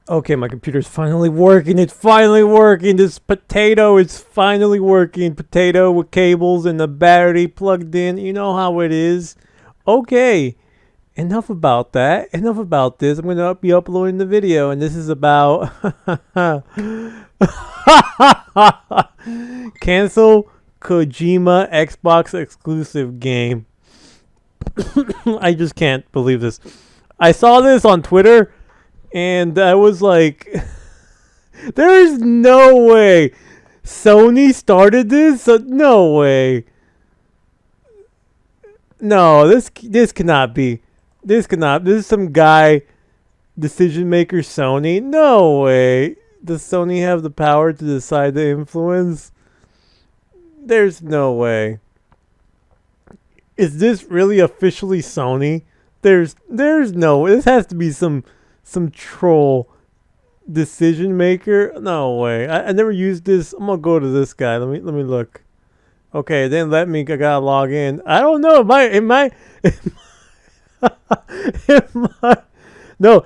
Okay, my computer's finally working. It's finally working. This potato is finally working. Potato with cables and the battery plugged in. You know how it is. Okay, enough about that. Enough about this. I'm going to be uploading the video, and this is about cancel Kojima Xbox exclusive game. I just can't believe this. I saw this on Twitter, and I was like, there is no way Sony started this. No way. No, this cannot be. This cannot. This is some guy, decision maker, Sony. No way. Does Sony have the power to decide the influence? There's no way. Is this really officially Sony? There's no. This has to be some troll decision maker. No way. I never used this. I'm gonna go to this guy. Let me look. Okay, then let me. I gotta log in. I don't know. Am I no.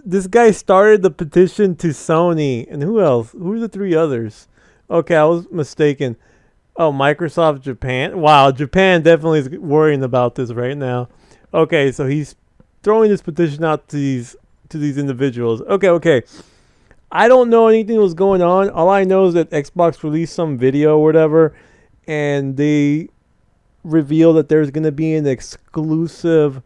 This guy started the petition to Sony, and who else? Who are the three others? Okay, I was mistaken. Oh, Microsoft Japan. Wow, Japan definitely is worrying about this right now. Okay, so he's throwing this petition out to these individuals. Okay. I don't know anything that was going on. All I know is that Xbox released some video or whatever, and they revealed that there's going to be an exclusive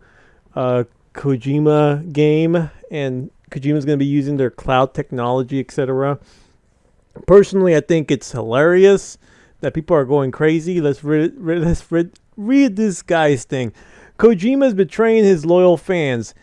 Kojima game, and Kojima's going to be using their cloud technology, etc. Personally, I think it's hilarious that people are going crazy. Let's read this guy's thing. Kojima is betraying his loyal fans.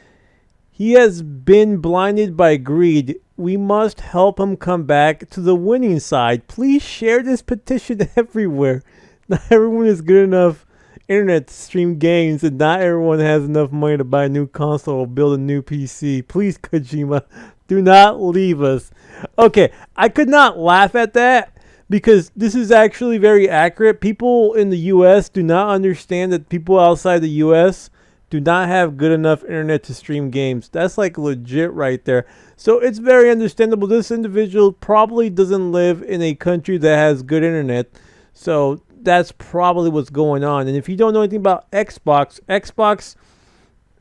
He has been blinded by greed. We must help him come back to the winning side. Please share this petition everywhere. Not everyone is good enough internet to stream games, and not everyone has enough money to buy a new console or build a new PC. Please, Kojima, do not leave us. Okay, I could not laugh at that because this is actually very accurate. People in the US do not understand that people outside the US do not have good enough internet to stream games. That's like legit right there. So it's very understandable. This individual probably doesn't live in a country that has good internet. So that's probably what's going on. And if you don't know anything about Xbox,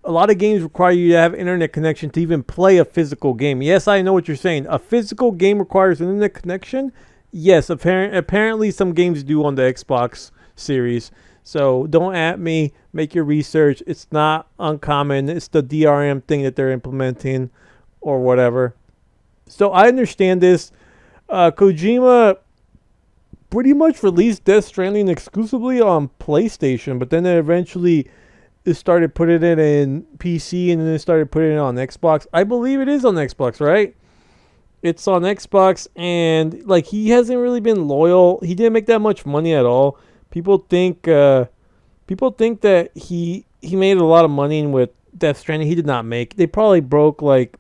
a lot of games require you to have internet connection to even play a physical game. Yes, I know what you're saying. A physical game requires an internet connection. Yes, apparently some games do on the Xbox series. So don't at me. Make your research. It's not uncommon. It's the DRM thing that they're implementing or whatever. So I understand this. Kojima pretty much released Death Stranding exclusively on PlayStation, but then eventually it started putting it in PC, and then it started putting it on Xbox. I believe it is on Xbox, right? It's on Xbox, and like he hasn't really been loyal. He didn't make that much money at all. People think that he made a lot of money with Death Stranding. He did not make. They probably broke like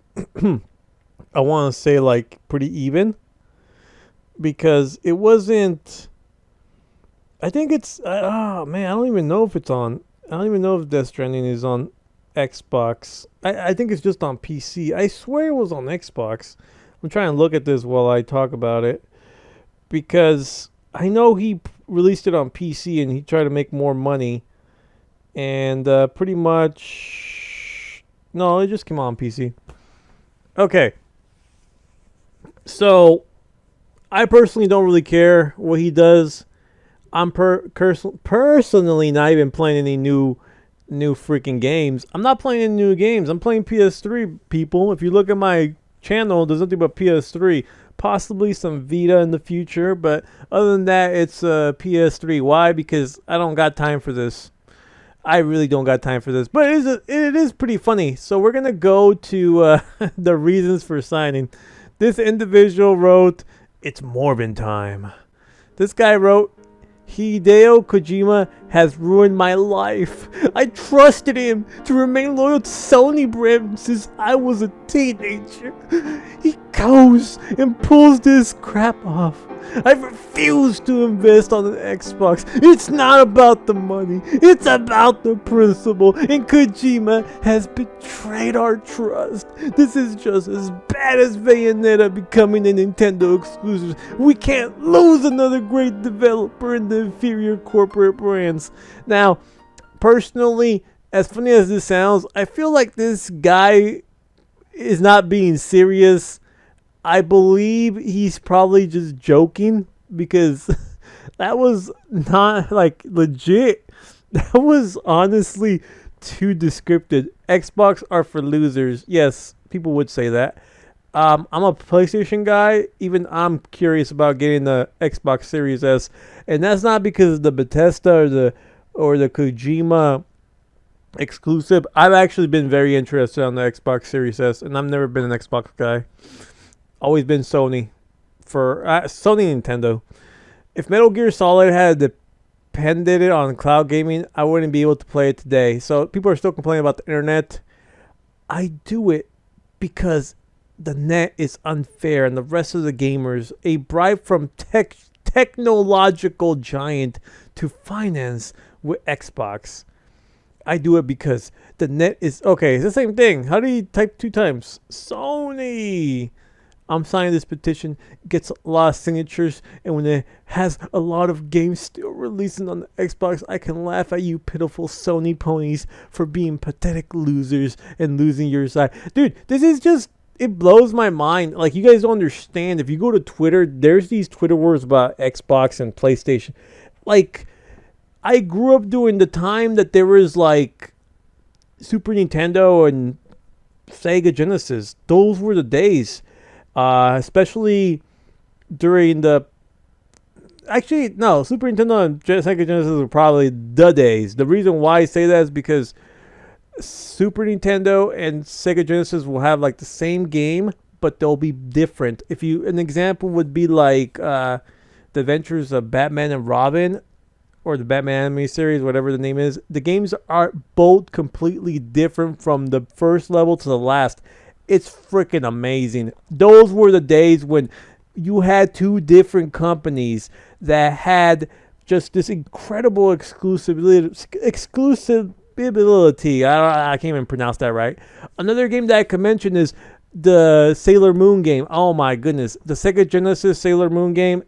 I want to say like pretty even, because it wasn't. I think it's. Oh man, I don't even know if it's on. I don't even know if Death Stranding is on Xbox. I think it's just on PC. I swear it was on Xbox. I'm trying to look at this while I talk about it, because I know he released it on PC and he tried to make more money, and pretty much no, it just came on PC. Okay, so I personally don't really care what he does. I'm personally not even playing any new freaking games. I'm not playing any new games. I'm playing PS3, people. If you look at my channel, there's nothing but PS3. Possibly some Vita in the future, but other than that, it's PS3. Why? Because I don't got time for this. I really don't got time for this. But it is pretty funny. So we're gonna go to the reasons for signing. This individual wrote, "It's Morbin time." This guy wrote, "Hideo Kojima has ruined my life. I trusted him to remain loyal to Sony brand since I was a teenager. He goes and pulls this crap off. I refuse to invest on an Xbox. It's not about the money. It's about the principle. And Kojima has betrayed our trust. This is just as bad as Bayonetta becoming a Nintendo exclusive. We can't lose another great developer in the inferior corporate brands. Now, personally, as funny as this sounds, I feel like this guy is not being serious. I believe he's probably just joking, because that was not like legit. That was honestly too descriptive. Xbox are for losers. Yes, people would say that. I'm a PlayStation guy. Even I'm curious about getting the Xbox Series S, and that's not because of the Bethesda or the Kojima exclusive. I've actually been very interested on the Xbox Series S, and I've never been an Xbox guy. Always been Sony for Sony and Nintendo. If Metal Gear Solid had depended on cloud gaming, I wouldn't be able to play it today. So people are still complaining about the internet. I do it because the net is unfair and the rest of the gamers a bribe from technological giant to finance with Xbox. I do it because the net is okay. It's the same thing. How do you type 2 times? Sony. I'm signing this petition. It gets a lot of signatures, and when it has a lot of games still releasing on the Xbox, I can laugh at you pitiful Sony ponies for being pathetic losers and losing your side. Dude, this is just, it blows my mind. Like, you guys don't understand. If you go to Twitter, there's these Twitter wars about Xbox and PlayStation. Like, I grew up during the time that there was like Super Nintendo and Sega Genesis. Those were the days. Especially during the... Actually, no. Super Nintendo and Sega Genesis were probably the days. The reason why I say that is because Super Nintendo and Sega Genesis will have like the same game, but they'll be different. An example would be like The Adventures of Batman and Robin, or the Batman anime series, whatever the name is. The games are both completely different from the first level to the last. It's freaking amazing. Those were the days when you had 2 different companies that had just this incredible exclusivity. I can't even pronounce that right. Another game that I could mention is the Sailor Moon game. Oh my goodness. The Sega Genesis Sailor Moon game.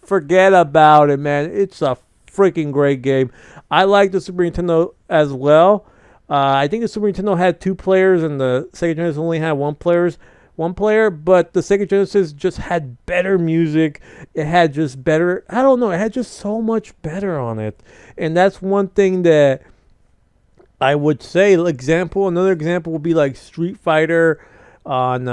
Forget about it, man. It's a freaking great game. I like the Super Nintendo as well. I think the Super Nintendo had 2 players and the Sega Genesis only had one player, but the Sega Genesis just had better music. It had just better, I don't know, it had just so much better on it. And that's one thing that I would say. Another example would be like Street Fighter on,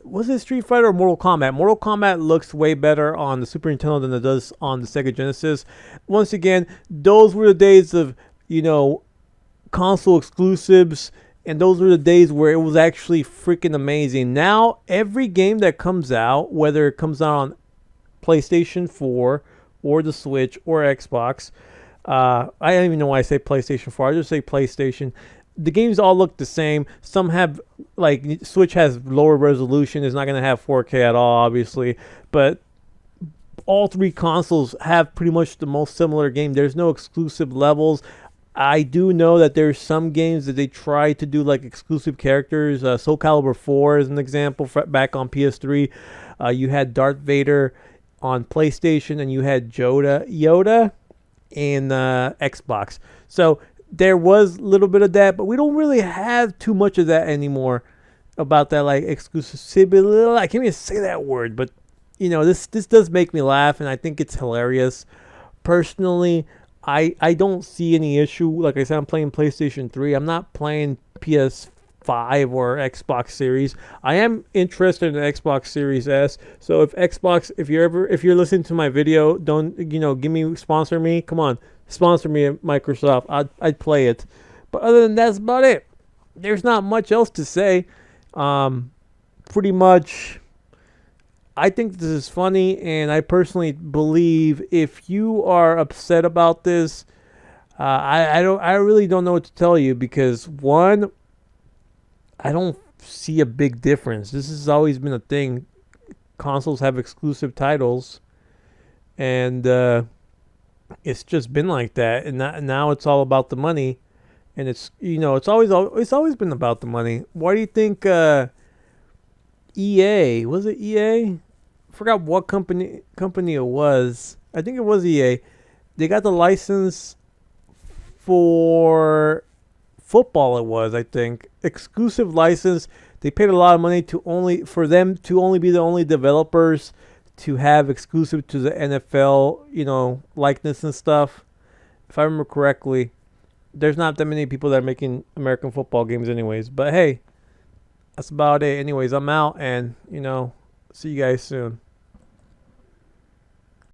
was it Street Fighter or Mortal Kombat? Mortal Kombat looks way better on the Super Nintendo than it does on the Sega Genesis. Once again, those were the days of, console exclusives, and those were the days where it was actually freaking amazing. Now every game that comes out, whether it comes out on PlayStation 4 or the Switch or Xbox, I don't even know why I say PlayStation 4, I just say PlayStation. The games all look the same. Some have, like, Switch has lower resolution, it's not going to have 4K at all, obviously, but all 3 consoles have pretty much the most similar game. There's no exclusive levels. I do know that there's some games that they try to do like exclusive characters. Soul Calibur 4 is an example. Back on PS3, you had Darth Vader on PlayStation, and you had Yoda in Xbox. So there was a little bit of that, but we don't really have too much of that anymore. About that like exclusivity, I can't even say that word, but this does make me laugh, and I think it's hilarious. Personally, I don't see any issue. Like I said, I'm playing PlayStation 3. I'm not playing PS5 or Xbox Series. I am interested in the Xbox Series S. So if you're listening to my video, don't sponsor me. Come on, sponsor me at Microsoft. I'd play it. But other than that's about it. There's not much else to say. Pretty much, I think this is funny, and I personally believe if you are upset about this, I really don't know what to tell you, because one, I don't see a big difference. This has always been a thing. Consoles have exclusive titles, and it's just been like that. And now it's all about the money, and it's always been about the money. Why do you think EA, was it EA? Forgot what company it was. I think it was EA. They got the license for football. It was, I think, exclusive license. They paid a lot of money for them to only be the only developers to have exclusive to the NFL, likeness and stuff. If I remember correctly, there's not that many people that are making American football games, anyways. But hey, that's about it. Anyways, I'm out, and see you guys soon.